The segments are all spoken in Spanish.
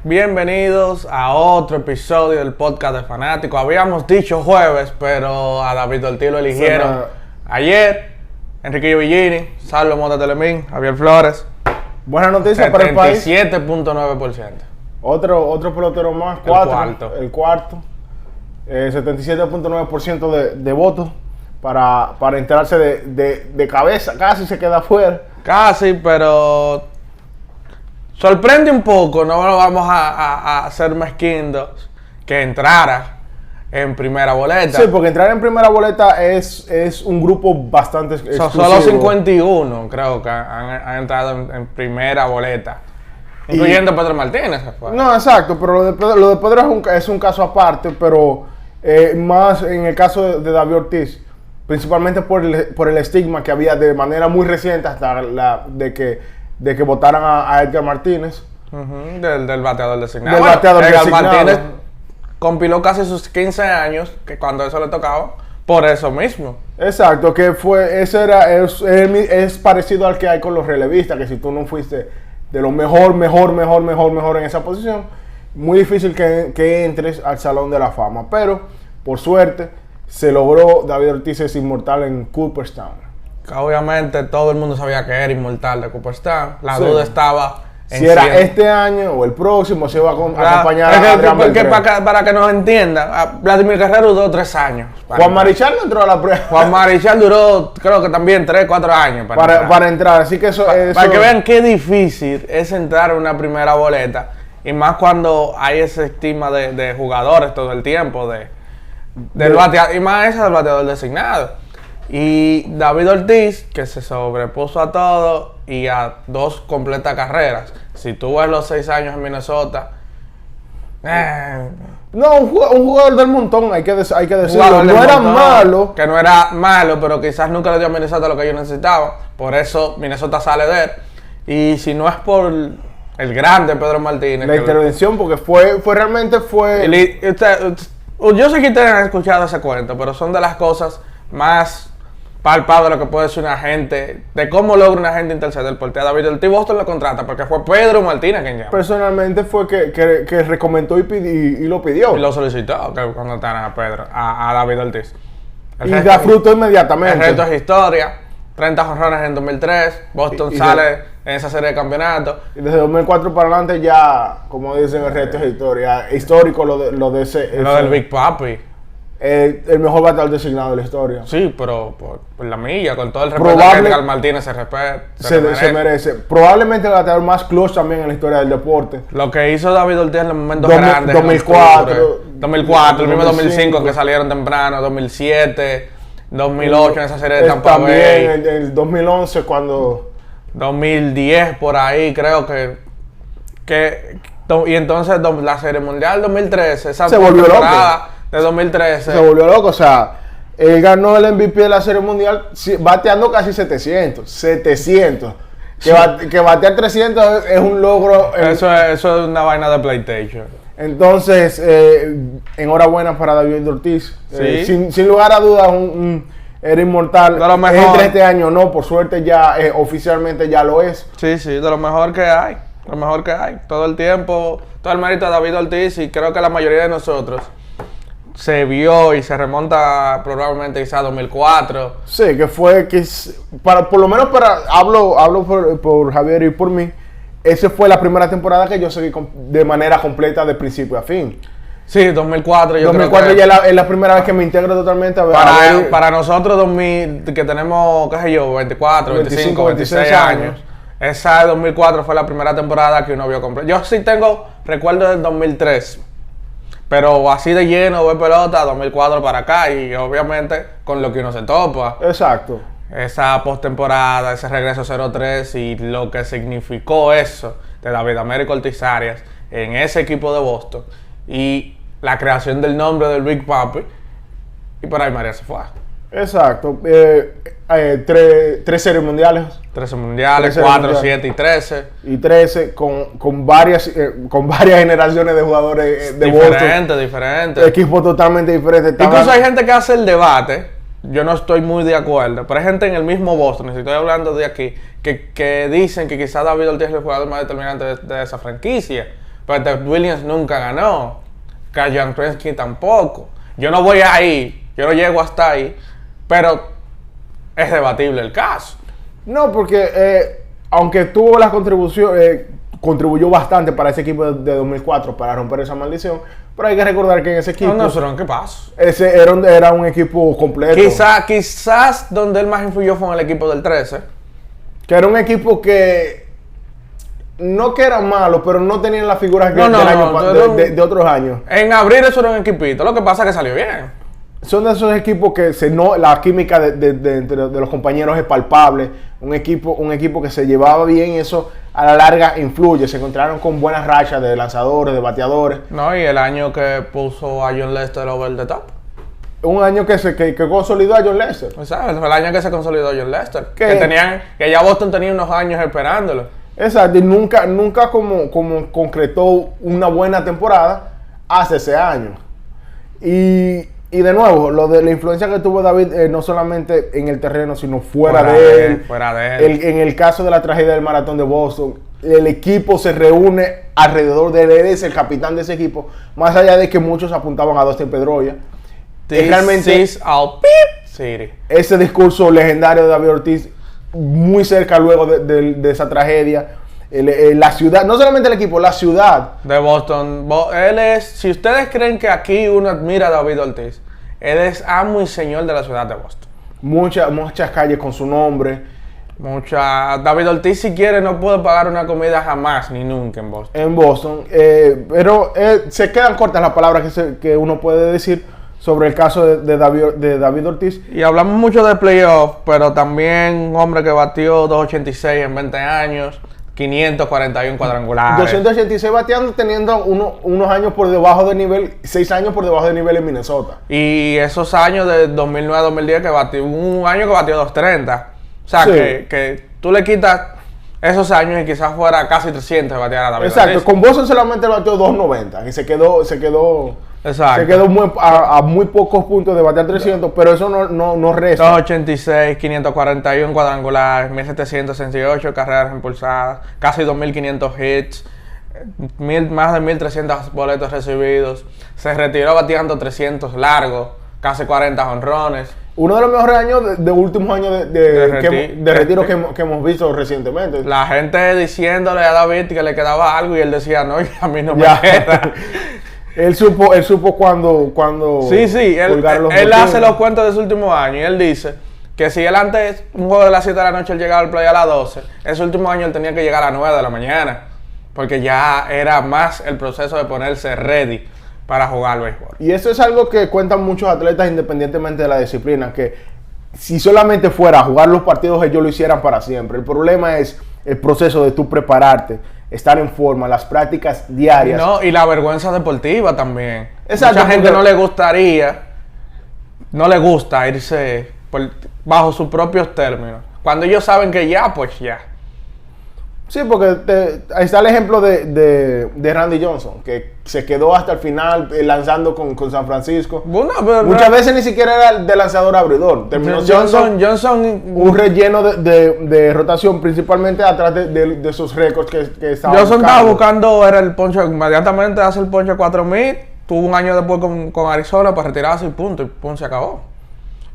Bienvenidos a otro episodio del podcast de Fanáticos. Habíamos dicho jueves, pero a David Ortiz lo eligieron ayer. Enriquillo Villini, Salvo Mota Telemín, Javier Flores. Buenas noticias para el país. 77.9%. Otro pelotero más, el cuarto. 77.9% de votos para enterarse de cabeza. Casi se queda fuera. Casi, pero sorprende un poco, no lo vamos a hacer mezquinos, que entrara en primera boleta. Sí, porque entrar en primera boleta es un grupo bastante exclusivo. Solo 51 creo que han entrado en primera boleta. Incluyendo Pedro Martínez. No, exacto, pero lo de Pedro es un caso aparte, pero más en el caso de David Ortiz, principalmente por el estigma que había de manera muy reciente hasta de que votaran a Edgar Martínez. Del bateador designado. Edgar Martínez compiló casi sus 15 años, que cuando eso le tocaba, por eso mismo. Exacto, que es parecido al que hay con los relevistas, que si tú no fuiste de lo mejor en esa posición, muy difícil que entres al Salón de la Fama. Pero, por suerte, se logró. David Ortiz es inmortal en Cooperstown. Obviamente, todo el mundo sabía que era inmortal de Cooperstown. La duda estaba en si era este año o el próximo, se iba a acompañar a Adrián Beltré. Para que nos entiendan, Vladimir Guerrero duró 3 años. Juan Marichal no entró a la prueba. Juan Marichal duró, creo que también 3, 4 años para entrar. Así que para que vean qué difícil es entrar en una primera boleta. Y más cuando hay ese estigma de jugadores todo el tiempo, del bateador, y más ese del bateador designado. Y David Ortiz, que se sobrepuso a todo y a 2 completas carreras. Si tú ves los 6 años en Minnesota, no, un jugador del montón, hay que decirlo. No era malo. Que no era malo, pero quizás nunca le dio a Minnesota lo que ellos necesitaban. Por eso Minnesota sale de él. Y si no es por el grande Pedro Martínez. La intervención, porque realmente fue. Yo sé que ustedes han escuchado ese cuento, pero son de las cosas más palpable lo que puede decir una gente, de cómo logra una gente interceder por ti. A David Ortiz Boston lo contrata porque fue Pedro Martínez quien llama. Personalmente fue que recomendó y lo pidió. Y lo solicitó que contrataran a Pedro, a David Ortiz. Y da fruto inmediatamente. El resto es historia. 30 jonrones en 2003. Boston sale en esa serie de campeonatos. Y desde 2004 para adelante ya, como dicen, el resto es historia. Histórico lo del Big Papi. El mejor bateador designado de la historia. Sí, pero por la milla, con todo el respeto que Edgar Martínez se merece. Probablemente el bateador más clutch también en la historia del deporte. Lo que hizo David Ortiz en los momentos grandes. 2004, el mismo 2005 que salieron temprano, 2007, 2008 en esa serie de Tampa Bay. También en el 2011 cuando... 2010 por ahí creo que y entonces la serie mundial 2013, esa se volvió temporada de 2013. Se volvió loco, o sea, él ganó el MVP de la Serie Mundial bateando casi 700. Que batear 300 es un logro. Eso es una vaina de PlayStation. Entonces, enhorabuena para David Ortiz. ¿Sí? Sin lugar a dudas, era inmortal. De lo mejor. Entre este año no, por suerte ya oficialmente ya lo es. Sí, de lo mejor que hay. Lo mejor que hay. Todo el tiempo, todo el mérito de David Ortiz, y creo que la mayoría de nosotros se vio y se remonta probablemente quizá a 2004. Sí, que fue por lo menos hablo por Javier y por mí. Esa fue la primera temporada que yo seguí de manera completa de principio a fin. Sí, 2004. 2004 ya es la primera vez que me integro totalmente para nosotros 2000, que tenemos, qué sé yo, 24, 25, 26 años. Esa de 2004 fue la primera temporada que uno vio completa. Yo sí tengo recuerdos del 2003. Pero así de lleno, ver pelota, 2004 para acá, y obviamente con lo que uno se topa. Exacto. Esa postemporada, ese regreso 0-3 y lo que significó eso de David Américo Ortiz Arias en ese equipo de Boston. Y la creación del nombre del Big Papi. Y por ahí María se fue. Exacto. 3 series mundiales. 13 mundiales, 4, 7 y 13. Y 13 con varias generaciones de jugadores de Boston. Diferentes. Equipos totalmente diferentes. Incluso hay gente que hace el debate. Yo no estoy muy de acuerdo. Pero hay gente en el mismo Boston, si estoy hablando de aquí, que dicen que quizás David Ortiz es el jugador más determinante de esa franquicia. Peter Williams nunca ganó. Jan Krensky tampoco. Yo no voy ahí, yo no llego hasta ahí, pero es debatible el caso. No, porque aunque tuvo la contribución, contribuyó bastante para ese equipo de 2004 para romper esa maldición, pero hay que recordar que en ese equipo... ¿Qué pasó? Ese era un equipo completo. Quizás donde él más influyó fue en el equipo del 13. Que era un equipo que... No que era malo, pero no tenían las figuras de otros años. En abril eso era un equipito, lo que pasa es que salió bien. Son de esos equipos que la química entre los compañeros es palpable. Un equipo que se llevaba bien y eso a la larga influye. Se encontraron con buenas rachas de lanzadores, de bateadores. No, y el año que puso a Jon Lester over the top. Un año que consolidó a Jon Lester. Exacto, fue el año que se consolidó a Jon Lester. Que ya Boston tenía unos años esperándolo. Exacto, y nunca como concretó una buena temporada hace ese año. Y de nuevo, lo de la influencia que tuvo David, no solamente en el terreno, sino fuera de él. En el caso de la tragedia del maratón de Boston, el equipo se reúne alrededor de él, él es el capitán de ese equipo, más allá de que muchos apuntaban a Dustin Pedroia. Realmente, ese discurso legendario de David Ortiz, muy cerca luego de esa tragedia. La ciudad, no solamente el equipo, la ciudad de Boston. Él es, si ustedes creen que aquí uno admira a David Ortiz, él es amo y señor de la ciudad de Boston. Muchas calles con su nombre. David Ortiz, si quiere, no puede pagar una comida jamás ni nunca en Boston. En Boston, pero se quedan cortas las palabras que uno puede decir sobre el caso de David Ortiz. Y hablamos mucho de playoff, pero también un hombre que batió 286 en 20 años. 541 cuadrangulares. 286 bateando, teniendo unos años por debajo de nivel, 6 años por debajo de nivel en Minnesota. Y esos años de 2009 a 2010 que batió, un año que batió 230. O sea, sí, que tú le quitas esos años y quizás fuera casi 300 de batear a David Ortiz. Exacto, con Boston solamente batió 290 y se quedó a muy pocos puntos de batear 300, pero eso no resta. 286, 541 cuadrangulares, 1768 carreras impulsadas, casi 2500 hits, más de 1300 boletos recibidos. Se retiró bateando 300 largos, casi 40 jonrones. Uno de los mejores años de últimos años de retiro que hemos visto recientemente. La gente diciéndole a David que le quedaba algo y él decía, no, a mí no me queda. Él supo cuando sí, él hace los cuentos de su último año y él dice que si él antes, un juego de las 7 de la noche, él llegaba al play a las 12, ese último año él tenía que llegar a las 9 de la mañana, porque ya era más el proceso de ponerse ready para jugar béisbol. Y eso es algo que cuentan muchos atletas independientemente de la disciplina, que si solamente fuera a jugar los partidos ellos lo hicieran para siempre. El problema es el proceso de tú prepararte, estar en forma, las prácticas diarias. No, y la vergüenza deportiva también. Exacto, mucha gente no le gusta irse bajo sus propios términos. Cuando ellos saben que ya, pues ya. Sí, porque ahí está el ejemplo de Randy Johnson, que se quedó hasta el final lanzando con San Francisco. Bueno, muchas veces ni siquiera era de lanzador abridor. Terminó Johnson un relleno de rotación, principalmente atrás de esos récords que estaba Johnson estaba buscando, era el ponche, inmediatamente hace el ponche 4000, tuvo un año después con Arizona para retirarse y punto se acabó.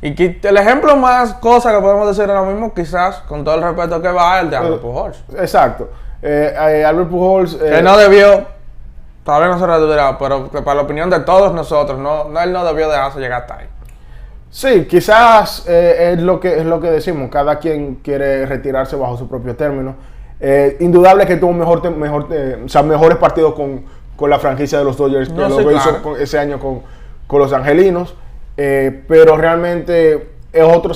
Y el ejemplo más cosa que podemos decir ahora mismo, quizás, con todo el respeto que va, el de Albert Pujols. Exacto. Albert Pujols... que no debió, todavía no se retiró, pero que para la opinión de todos nosotros, él no debió dejarse llegar hasta ahí. Sí, quizás es lo que decimos, cada quien quiere retirarse bajo su propio término. Indudable que tuvo mejores partidos con la franquicia de los Dodgers que lo hizo ese año con los Angelinos. Pero realmente es otro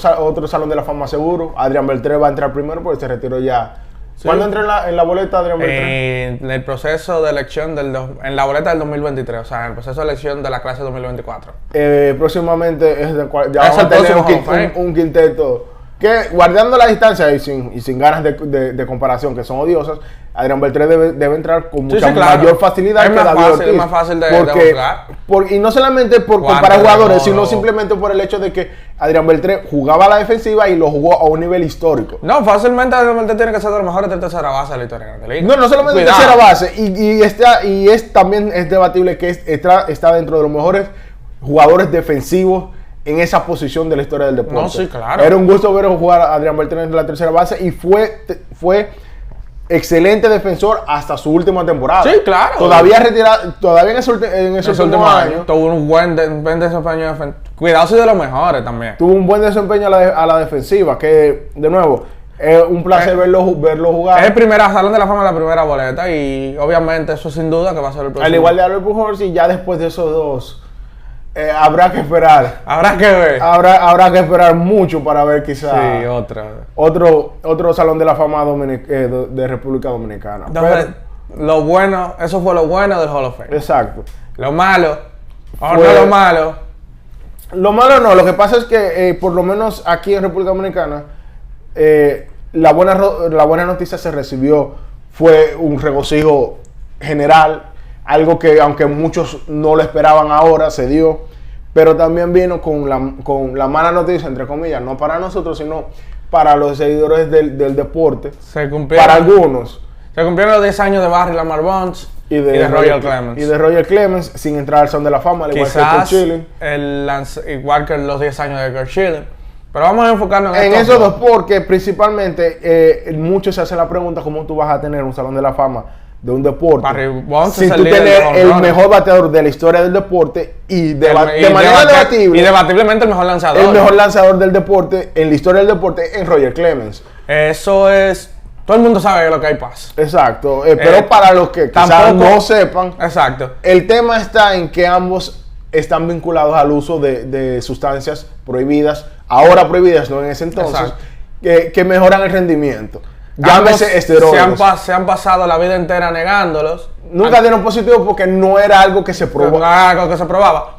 salón de la fama seguro. Adrián Beltré va a entrar primero porque se retiró ya. Sí. ¿Cuándo entra en la boleta Adrián Beltré? En el proceso de elección en la boleta del 2023, o sea, en el proceso de elección de la clase 2024. Próximamente ya vamos a tener un quinteto que guardando la distancia y sin ganas de comparación que son odiosas, Adrián Beltré debe entrar con mucha claro. mayor facilidad Es que más David fácil, Ortiz. es más fácil de buscar. Y no solamente por Guante comparar de jugadores, oro. sino simplemente por el hecho de que Adrián Beltré jugaba a la defensiva y lo jugó a un nivel histórico. No, fácilmente Adrián Beltré tiene que ser de los mejores de tercera base de la historia de la Grande Liga. No solamente Cuidado. tercera base, también es debatible que está dentro de los mejores jugadores defensivos en esa posición de la historia del deporte. No, sí, claro. Era un gusto ver jugar a Adrián Beltré en la tercera base y fue excelente defensor hasta su última temporada. Sí, claro. Todavía retirado, todavía en esos últimos años tuvo un buen desempeño. Cuidado, soy de los mejores también. tuvo un buen desempeño a la defensiva, que de nuevo es un placer verlo jugar. Es el Salón de la Fama de la primera boleta y obviamente eso sin duda que va a ser el próximo. Al igual de Albert Pujols, y ya después de esos dos habrá que esperar. Habrá que ver. Habrá que esperar mucho para ver quizás Sí, otro Salón de la Fama de República Dominicana. Entonces, lo bueno, eso fue lo bueno del Hall of Fame. Exacto. Lo malo, ahora Fue- lo malo. Lo malo no, lo que pasa es que por lo menos aquí en República Dominicana la buena noticia se recibió, fue un regocijo general, algo que aunque muchos no lo esperaban ahora, se dio, pero también vino con la mala noticia, entre comillas, no para nosotros, sino para los seguidores del deporte, Se cumplieron, para algunos. se cumplieron los 10 años de Barry Lamar Bonds y de Royal Clemens. Y de Royal Clemens, sin entrar al Salón de la Fama, al igual que Quizás Schilling. igual que los 10 años de Kurt Schilling. Pero vamos a enfocarnos En estos esos dos, porque principalmente muchos se hacen la pregunta cómo tú vas a tener un Salón de la Fama de un deporte Barry Bonds sin es el tú líder de tener home el runs. mejor bateador de la historia del deporte y de manera Y debatible debatiblemente el mejor lanzador. el mejor lanzador del deporte en la historia del deporte en Roger Clemens. Eso es... Todo el mundo sabe lo que hay paz. Exacto. Pero para los que quizás tampoco- no sepan, Exacto. el tema está en que ambos están vinculados al uso de sustancias prohibidas, ahora prohibidas, no en ese entonces, Exacto. que mejoran el rendimiento. Ambos Llámese esteroides. se han pasado la vida entera negándolos. Nunca dieron positivo porque no era algo que se probó. Algo que se probaba.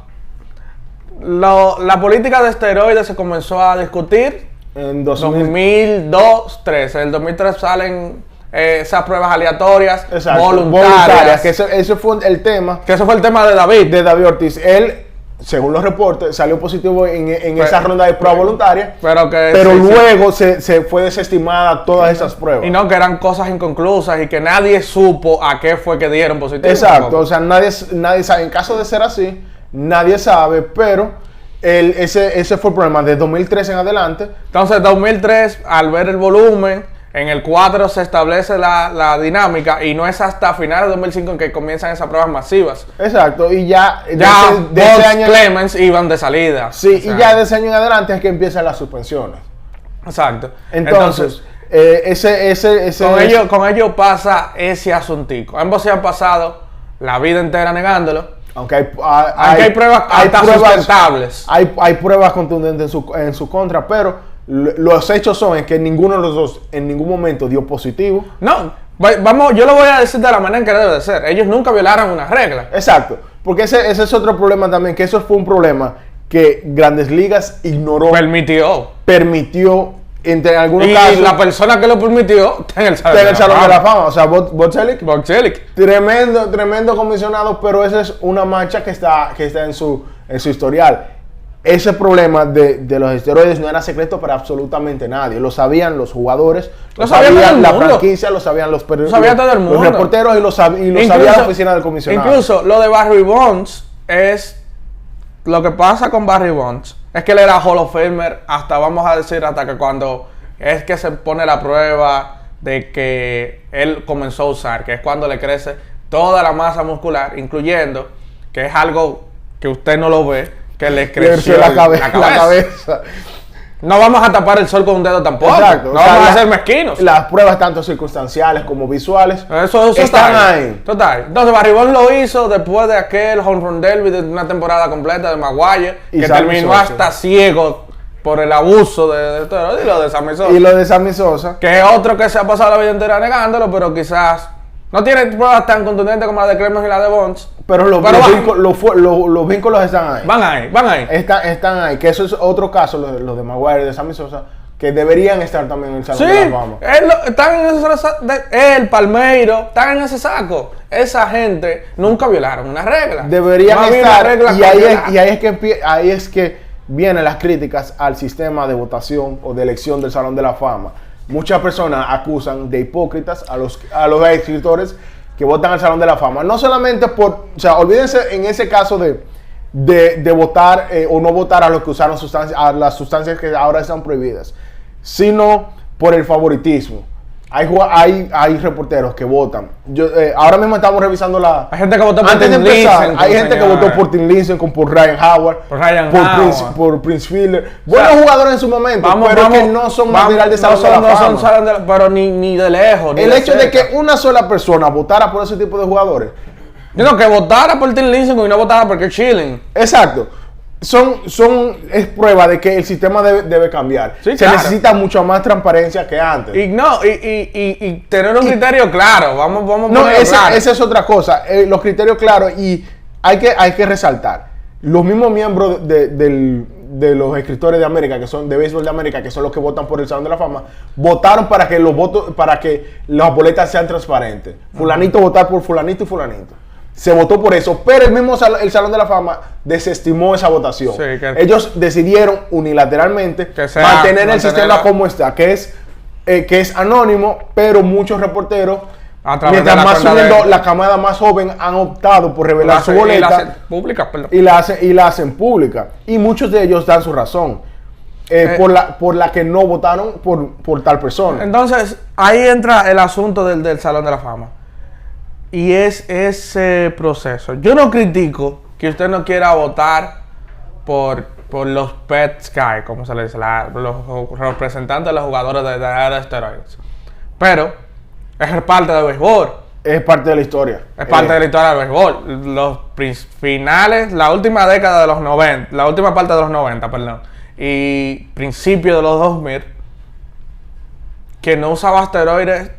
La política de esteroides se comenzó a discutir En 2002-2003. En el 2003 salen esas pruebas aleatorias, Exacto, voluntarias. que ese fue el tema Que eso fue el tema de David. de David Ortiz. Él, según los reportes, salió positivo en esa ronda de prueba voluntaria, Pero que pero sí, sí. luego se fue desestimada todas esas pruebas. Y no, que eran cosas inconclusas y que nadie supo a qué fue que dieron positivo. Exacto, tampoco. o sea, nadie sabe. En caso de ser así, nadie sabe, pero ese fue el problema de 2003 en adelante. Entonces, 2003, al ver el volumen, en el 4 se establece la dinámica y no es hasta finales de 2005 en que comienzan esas pruebas masivas. Exacto, y ya Ya de ese Bonds, año, Clemens iban de salida. sí, O sea, y ya de ese año en adelante es que empiezan las suspensiones. Exacto. Entonces, con ellos pasa ese asuntico. Ambos se han pasado la vida entera negándolo. aunque hay pruebas hasta sustentables. Hay pruebas contundentes en su contra, pero los hechos son que ninguno de los dos en ningún momento dio positivo. No, vamos, yo lo voy a decir de la manera en que debe de ser. Ellos nunca violaron una regla. Exacto, porque ese es otro problema también, que eso fue un problema que Grandes Ligas ignoró, permitió, entre algunos Y casos, la persona que lo permitió está en el Salón, en el Salón de la Fama. O sea, Bob Boxelic. tremendo comisionado, pero esa es una mancha que está en su historial. Ese problema de los esteroides no era secreto para absolutamente nadie. Lo sabían los jugadores, Lo sabía todo el la mundo. franquicia, lo sabían los periodistas, sabía todo el mundo. los reporteros y lo sabía la oficina del comisionado. Incluso lo de Barry Bonds es... Lo que pasa con Barry Bonds es que él era Hall of Famer hasta, vamos a decir, hasta que cuando es que se pone la prueba de que él comenzó a usar, que es cuando le crece toda la masa muscular, incluyendo, que es algo que usted no lo ve, que le creció la cabeza. No vamos a tapar el sol con un dedo tampoco. Exacto. No O sea, vamos a ser mezquinos. Las pruebas tanto circunstanciales como visuales Eso están total. ahí. Total. Entonces Barry Bonds lo hizo después de aquel home run derby de una temporada completa de Maguire, Y que Sammy terminó Sosa. hasta ciego por el abuso de esteroides y lo de Sammy Sosa. Y lo de Sammy Sosa. Que es otro que se ha pasado la vida entera negándolo, pero quizás no tiene pruebas tan contundentes como la de Clemens y la de Bonds. Pero los vínculos están ahí. Van ahí. Están ahí, que eso es otro caso, lo de Maguire y de Sammy Sosa, que deberían estar también en el Salón Sí, de la Fama. están en ese él, Palmeiro, están en ese saco. Esa gente nunca violaron una regla. Deberían No había una estar, regla y que ahí, violar. ahí es que vienen las críticas al sistema de votación o de elección del Salón de la Fama. Muchas personas acusan de hipócritas a los escritores que votan al Salón de la Fama. No solamente por, o sea, olvídense en ese caso de votar o no votar a los que usaron a las sustancias que ahora están prohibidas, sino por el favoritismo. Hay reporteros que votan. Ahora mismo estamos revisando Hay gente que votó por antes de Tim empezar, Lincecum, hay gente que señores. votó por Tim Lincecum, por Ryan Howard, por Prince Fielder. Buenos jugadores en su momento, pero que no son material de Salón de la Fama. Pero ni de lejos. ni El de hecho de cerca. que una sola persona votara por ese tipo de jugadores. Yo no, que votara por Tim Lincecum y no votara porque chilling. Exacto. Es prueba de que el sistema debe cambiar. Sí, Se claro. necesita mucha más transparencia que antes. Y tener un criterio claro. Vamos a No, ponerlo claro. esa es otra cosa. Los criterios claros, y hay que resaltar. Los mismos miembros de los escritores de América, que son de béisbol de América, que son los que votan por el Salón de la Fama, votaron para que las boletas sean transparentes. Fulanito votar por fulanito y fulanito. Se votó por eso, pero el Salón de la Fama desestimó esa votación. Sí, Ellos decidieron unilateralmente mantener el sistema como está, que es anónimo, pero muchos reporteros, A través mientras de la más cuenta subiendo, de- la camada más joven han optado por revelar su Y la boleta hacen pública, perdón. y la hacen pública. Y muchos de ellos dan su razón por la que no votaron por tal persona. Entonces, ahí entra el asunto del Salón de la Fama. Y es ese proceso. Yo no critico que usted no quiera votar por los pet sky, como se le dice, los representantes de los jugadores de esteroides. Pero es parte del béisbol. Es parte de la historia. Es parte de la historia del béisbol. Los finales, la última década de los 90, la última parte de los 90, perdón, y principio de los 2000, que no usaba esteroides,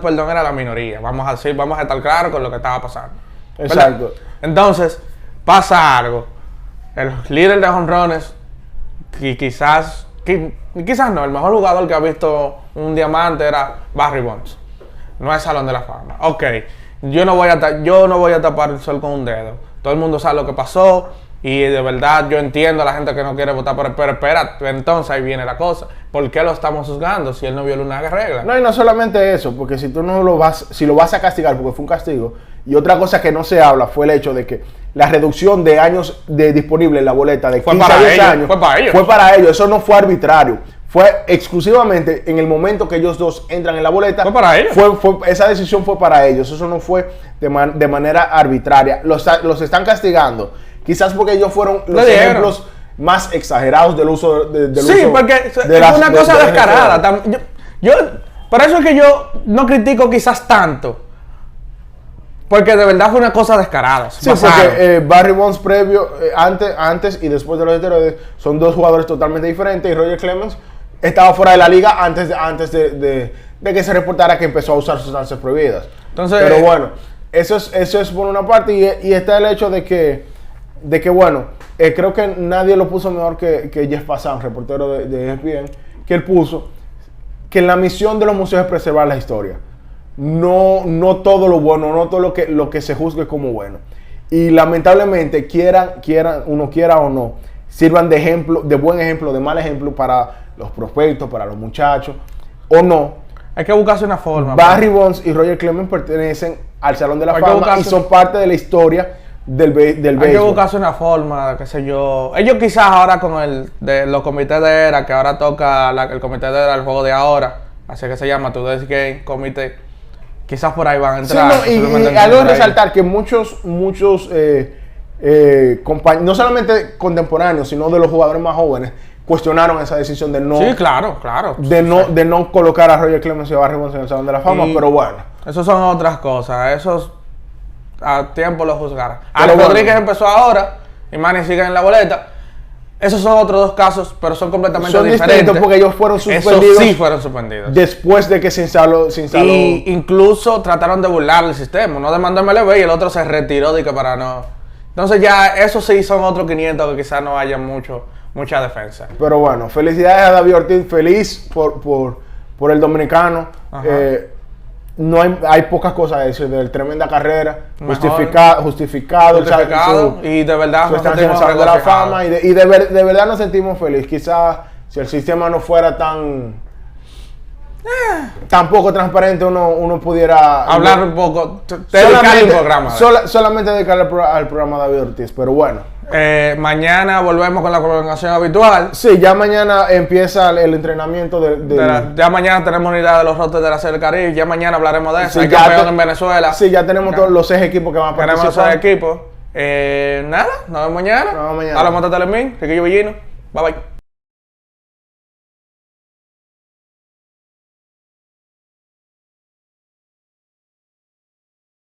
perdón, era la minoría. Vamos a estar claros con lo que estaba pasando. ¿Verdad? Exacto. Entonces, pasa algo. El líder de jonrones, y quizás no, el mejor jugador que ha visto un diamante era Barry Bonds. No es Salón de la Fama. Ok, yo no voy a tapar el sol con un dedo. Todo el mundo sabe lo que pasó. Y de verdad yo entiendo a la gente que no quiere votar por él. Pero espera, entonces ahí viene la cosa. ¿Por qué lo estamos juzgando si él no violó una regla? No, y no solamente eso, porque si lo vas a castigar, porque fue un castigo, y otra cosa que no se habla fue el hecho de que la reducción de años disponible en la boleta de 15 a 10 años fue para ellos. Eso no fue arbitrario. Fue exclusivamente en el momento que ellos dos entran en la boleta. Fue para ellos. Esa decisión fue para ellos. Eso no fue de manera arbitraria. Los están castigando. Quizás porque ellos fueron los ejemplos más exagerados del uso del Sí, uso porque es una cosa descarada. Por eso es que yo no critico quizás tanto. Porque de verdad fue una cosa descarada. Sí, porque Barry Bonds antes y después de los esteroides son dos jugadores totalmente diferentes, y Roger Clemens estaba fuera de la liga antes de que se reportara que empezó a usar sustancias prohibidas. Entonces, pero bueno, eso es por una parte, y está el hecho de que bueno, creo que nadie lo puso mejor que Jeff Passan, reportero de ESPN, que él puso que la misión de los museos es preservar la historia. No todo lo bueno, no todo lo que se juzgue como bueno. Y lamentablemente, uno quiera o no, sirvan de ejemplo, de buen ejemplo, de mal ejemplo para los prospectos, para los muchachos, o no. hay que buscarse una forma. Barry Bonds y Roger Clemens pertenecen al Salón de la Fama y son parte de la historia del béisbol. Hay que buscarse una forma, qué sé yo. Ellos quizás ahora con los comités de era, que ahora toca el comité de era, el juego de ahora, así que se llama Today's Game Committee, quizás por ahí van a entrar. Sí, y algo de resaltar que muchos no solamente contemporáneos, sino de los jugadores más jóvenes, cuestionaron esa decisión de no. Sí, claro. De no colocar a Roger Clemens y a Barry Bonds en el Salón de la Fama, pero bueno. Eso son otras cosas. Esos a tiempo lo juzgarán. Pero Alex Rodríguez empezó ahora y Manny sigue en la boleta. Esos son otros dos casos, pero son completamente diferentes. Distintos porque ellos fueron suspendidos. Esos sí fueron suspendidos. Después de que se instaló. Y incluso trataron de burlar el sistema. No demandó MLB y el otro se retiró de que para no. Entonces ya esos sí son otros 500 que quizás no haya mucho mucha defensa. Pero bueno, felicidades a David Ortiz, feliz por el dominicano. No hay pocas cosas a decir de él, tremenda carrera, justificado, y de verdad nos sentimos de la fama y de verdad nos sentimos felices. Quizás si el sistema no fuera tan poco transparente, uno pudiera hablar un poco, dedicarle un programa. Solamente dedicarle al programa David Ortiz, pero bueno. Mañana volvemos con la programación habitual. Sí, ya mañana empieza el entrenamiento ya mañana tenemos unidad de los rotes de la Serie del Caribe. Ya mañana hablaremos de eso. Hay campeón en Venezuela. Sí, ya tenemos todos los 6 equipos que van a participar. Tenemos 6 equipos. Nada, nos vemos mañana. A la Mota Telemín, Riquillo Villino. Bye bye.